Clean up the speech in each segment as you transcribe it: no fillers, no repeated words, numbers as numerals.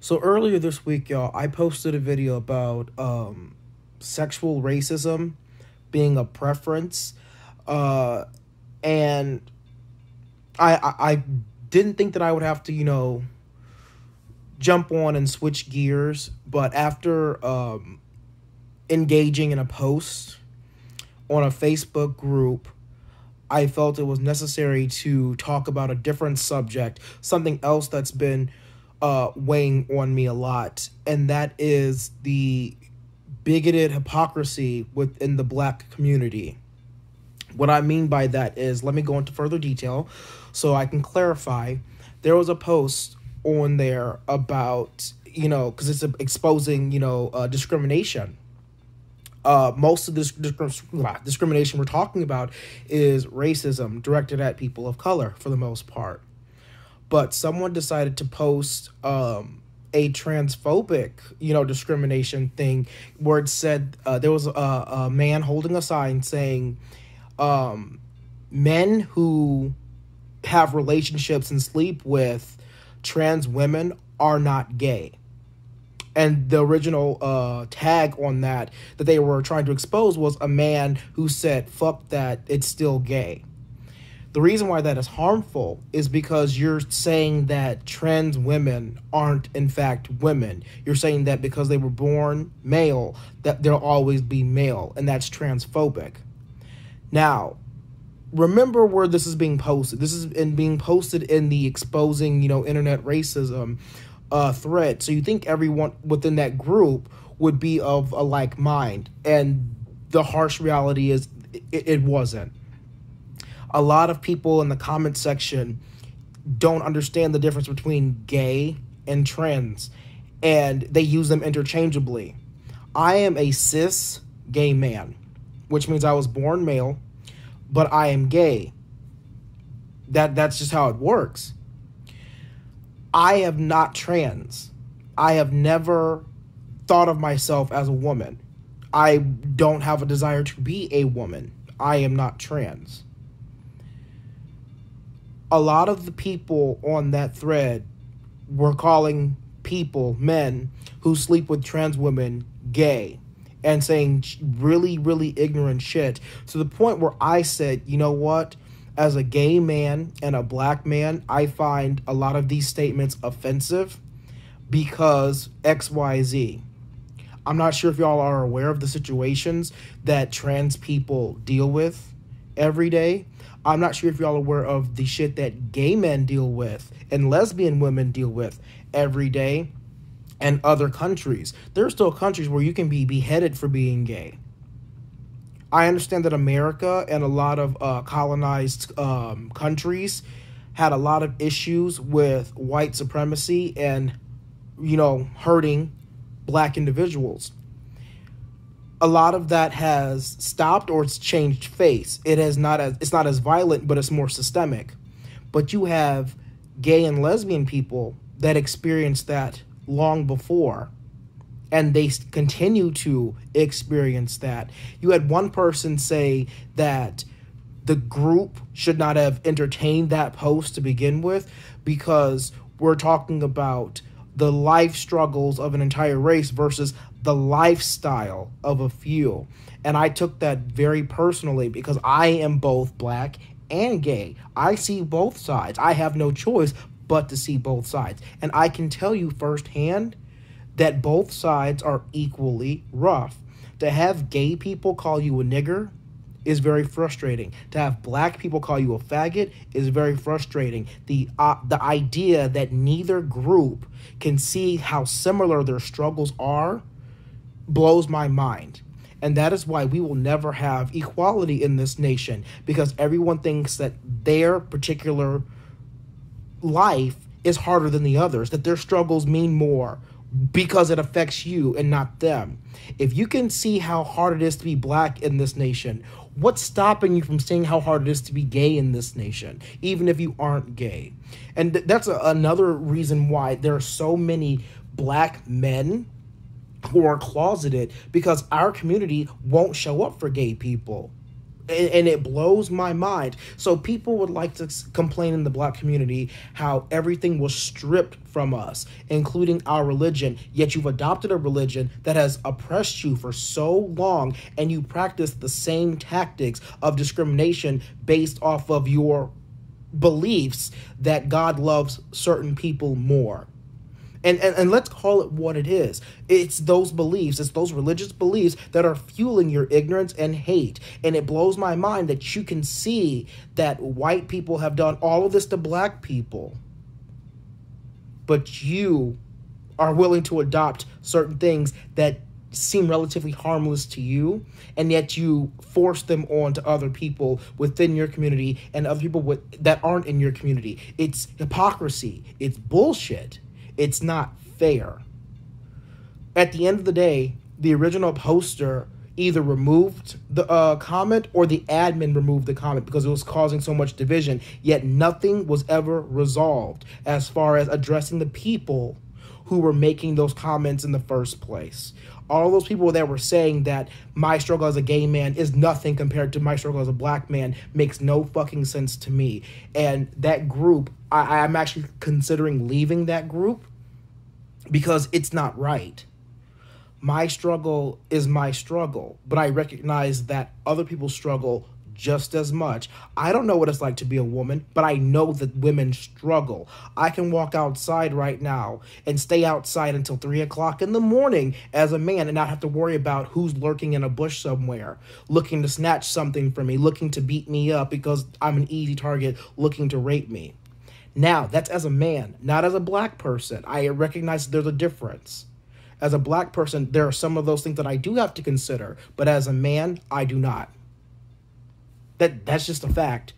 So earlier this week, y'all, I posted a video about sexual racism being a preference, uh, and I didn't think that I would have to, jump on and switch gears, but after engaging in a post on a Facebook group, I felt it was necessary to talk about a different subject, something else that's been weighing on me a lot, and that is the bigoted hypocrisy within the black community. What I mean by that is, let me go into further detail so I can clarify. There was a post on there about, because it's exposing, discrimination. Most of this discrimination we're talking about is racism directed at people of color for the most part. But someone decided to post a transphobic, discrimination thing where it said there was a man holding a sign saying men who have relationships and sleep with trans women are not gay. And the original tag on that they were trying to expose was a man who said, fuck that, it's still gay. The reason why that is harmful is because you're saying that trans women aren't in fact women. You're saying that because they were born male, that they'll always be male, and that's transphobic. Now, remember where this is being posted. This is being posted in the exposing, internet racism thread. So you think everyone within that group would be of a like mind, and the harsh reality is it wasn't. A lot of people in the comment section don't understand the difference between gay and trans, and they use them interchangeably. I am a cis gay man, which means I was born male, but I am gay. That's just how it works. I am not trans. I have never thought of myself as a woman. I don't have a desire to be a woman. I am not trans. A lot of the people on that thread were calling people, men, who sleep with trans women gay, and saying really, really ignorant shit, to the point where I said, you know what? As a gay man and a black man, I find a lot of these statements offensive because XYZ. I'm not sure if y'all are aware of the situations that trans people deal with every day. I'm not sure if y'all are aware of the shit that gay men deal with and lesbian women deal with every day and other countries. There are still countries where you can be beheaded for being gay. I understand that America and a lot of colonized countries had a lot of issues with white supremacy and, hurting black individuals. A lot of that has stopped, or it's changed face. It's not as violent, but it's more systemic. But you have gay and lesbian people that experienced that long before, and they continue to experience that. You had one person say that the group should not have entertained that post to begin with because we're talking about the life struggles of an entire race versus the lifestyle of a few. And I took that very personally because I am both black and gay. I see both sides. I have no choice but to see both sides. And I can tell you firsthand that both sides are equally rough. To have gay people call you a nigger is very frustrating. To have black people call you a faggot is very frustrating. The idea that neither group can see how similar their struggles are blows my mind. And that is why we will never have equality in this nation, because everyone thinks that their particular life is harder than the others, that their struggles mean more because it affects you and not them. If you can see how hard it is to be black in this nation, what's stopping you from seeing how hard it is to be gay in this nation, even if you aren't gay? And that's another reason why there are so many black men who are closeted, because our community won't show up for gay people. And it blows my mind. So people would like to complain in the black community how everything was stripped from us, including our religion, yet you've adopted a religion that has oppressed you for so long, and you practice the same tactics of discrimination based off of your beliefs that God loves certain people more. And let's call it what it is. It's those beliefs, it's those religious beliefs that are fueling your ignorance and hate. And it blows my mind that you can see that white people have done all of this to black people, but you are willing to adopt certain things that seem relatively harmless to you, and yet you force them on to other people within your community and other people that aren't in your community. It's hypocrisy. It's bullshit. It's not fair. At the end of the day, the original poster either removed the comment or the admin removed the comment because it was causing so much division, yet nothing was ever resolved as far as addressing the people who were making those comments in the first place. All those people that were saying that my struggle as a gay man is nothing compared to my struggle as a black man makes no fucking sense to me. And that group, I'm actually considering leaving that group because it's not right. My struggle is my struggle, but I recognize that other people struggle just as much. I don't know what it's like to be a woman, but I know that women struggle. I can walk outside right now and stay outside until 3 o'clock in the morning as a man and not have to worry about who's lurking in a bush somewhere, looking to snatch something from me, looking to beat me up because I'm an easy target, looking to rape me. Now, that's as a man, not as a black person. I recognize there's a difference. As a black person, there are some of those things that I do have to consider, but as a man, I do not. That's just a fact.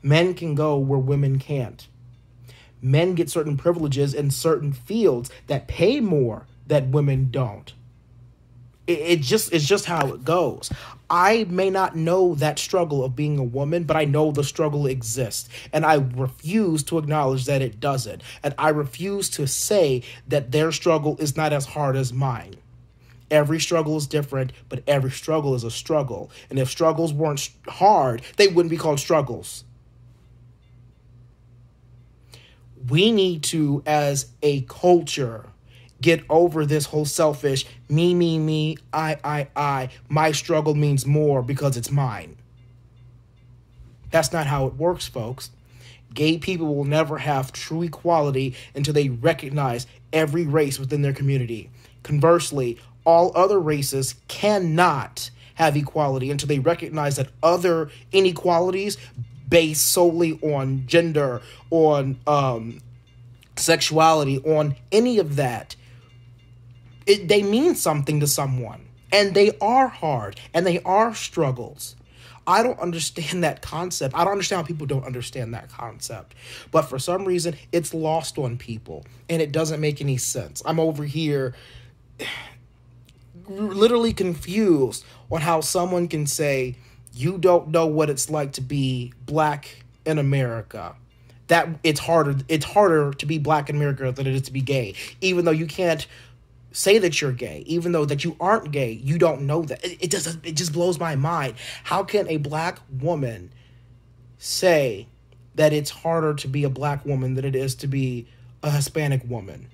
Men can go where women can't. Men get certain privileges in certain fields that pay more that women don't. It's just how it goes. I may not know that struggle of being a woman, but I know the struggle exists. And I refuse to acknowledge that it doesn't. And I refuse to say that their struggle is not as hard as mine. Every struggle is different, but every struggle is a struggle. And if struggles weren't hard, they wouldn't be called struggles. We need to, as a culture, get over this whole selfish, me, I. My struggle means more because it's mine. That's not how it works, folks. Gay people will never have true equality until they recognize every race within their community. Conversely, all other races cannot have equality until they recognize that other inequalities based solely on gender, on sexuality, on any of that, they mean something to someone. And they are hard. And they are struggles. I don't understand that concept. I don't understand how people don't understand that concept. But for some reason, it's lost on people. And it doesn't make any sense. I'm over here literally confused on how someone can say, you don't know what it's like to be black in America. That it's harder to be black in America than it is to be gay. Even though you can't say that you're gay, even though that you aren't gay, you don't know that. It just blows my mind. How can a black woman say that it's harder to be a black woman than it is to be a Hispanic woman?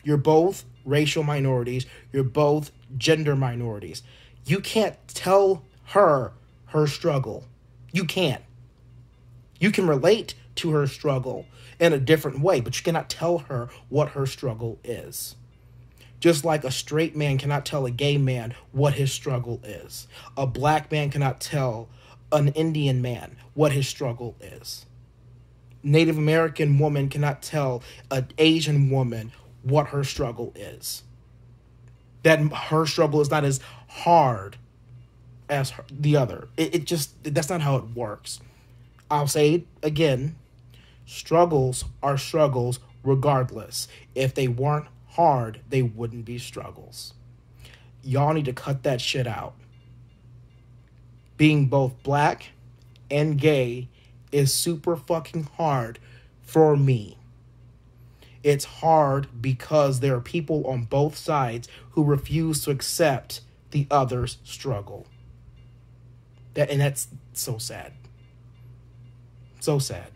You're both racial minorities. You're both gender minorities. You can't tell her struggle. You can't. You can relate to her struggle in a different way, but you cannot tell her what her struggle is. Just like a straight man cannot tell a gay man what his struggle is. A black man cannot tell an Indian man what his struggle is. Native American woman cannot tell an Asian woman what her struggle is. That her struggle is not as hard as the other. That's not how it works. I'll say it again. Struggles are struggles regardless. If they weren't hard, they wouldn't be struggles. Y'all need to cut that shit out. Being both black and gay is super fucking hard for me. It's hard because there are people on both sides who refuse to accept the other's struggle. And that's so sad. So sad.